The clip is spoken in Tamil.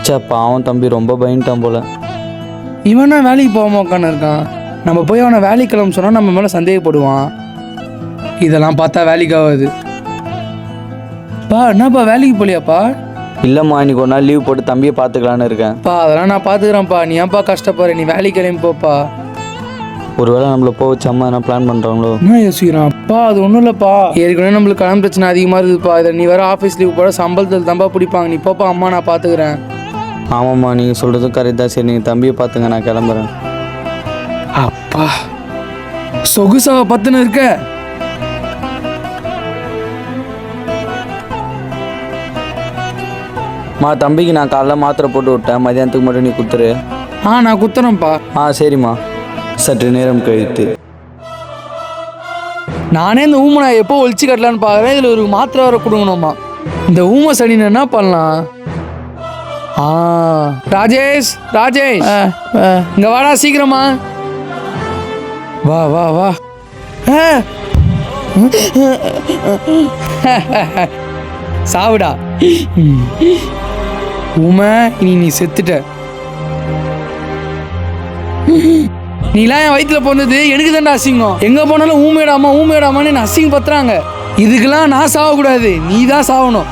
சே பாவம் தம்பி ரொம்ப பயந்துட்டான் போல. இவனா வேலைக்கு போகாம உட்காந்து இருக்கான். நம்ம போய் அவனை வேலைக்கு கிளம்ப சொன்னால் நம்ம மேலே சந்தேகப்படுவான். இதெல்லாம் பார்த்தா வேலைக்கு ஆகாது. பா என்னப்பா வேலைக்கு போலியாப்பா? இல்லைம்மா இன்னைக்கு ஒரு நாள் லீவ் போட்டு தம்பியை பார்த்துக்கலான்னு இருக்கேன். பா அதெல்லாம் நான் பார்த்துக்கிறேன்ப்பா. நீ ஏன்ப்பா கஷ்டப்படுற? நீ வேலைக்கு கிளம்பி போப்பா. ஒருவேளை நம்மளை போக வச்சு அம்மா என்ன பிளான் பண்ணுறாங்களோ? என்ன யோசிக்கிறான்ப்பா? அது ஒன்றும் இல்லைப்பா. ஏற்கனவே நம்மளுக்கு கடன் பிரச்சனை அதிகமாக இருக்குதுப்பா. இதை நீ வேறு ஆஃபீஸ் லீவ் போட சம்பளத்தில் தம்பா பிடிப்பாங்க. நீ போப்பா, அம்மா நான் பார்த்துக்கிறேன். ஆமாம்மா நீங்கள் சொல்கிறதும் கரெக்ட் தான். சரி நீங்கள் தம்பியை பார்த்துங்க, நான் கிளம்புறேன். அப்பா சொகுசாவை பத்துன்னு இருக்க. தம்பிக்கு நான் காலைல மாத்திரை போட்டு விட்டேன், மதியானத்துக்கு மட்டும் நீ குத்துரு. நான் குத்துறேன்ப்பா. சரிம்மா. சற்று நேரம் கழித்து நானே இந்த ஊமை நான் எப்போ ஒழிச்சு கட்டலான்னு பார்க்குறேன். இதில் ஒரு மாத்திரை வர கொடுக்கணுமா? இந்த ஊமை சனின்னு என்ன பண்ணலாம்? ராஜேஷ் ராஜேஷ் இங்கே வாடா சீக்கிரமா. வா வா வா. சாவுடா ஊமை. நீ செத்துட்ட. நீலாம் என் வயிற்றுல போனது எனக்கு தான்டா அசிங்கம். எங்கே போனாலும் ஊமையிடாமா ஊமையிடாமான்னு என்ன அசிங்கம் பத்துறாங்க. இதுக்கெல்லாம் நான் சாகக்கூடாது, நீ தான் சாகணும்.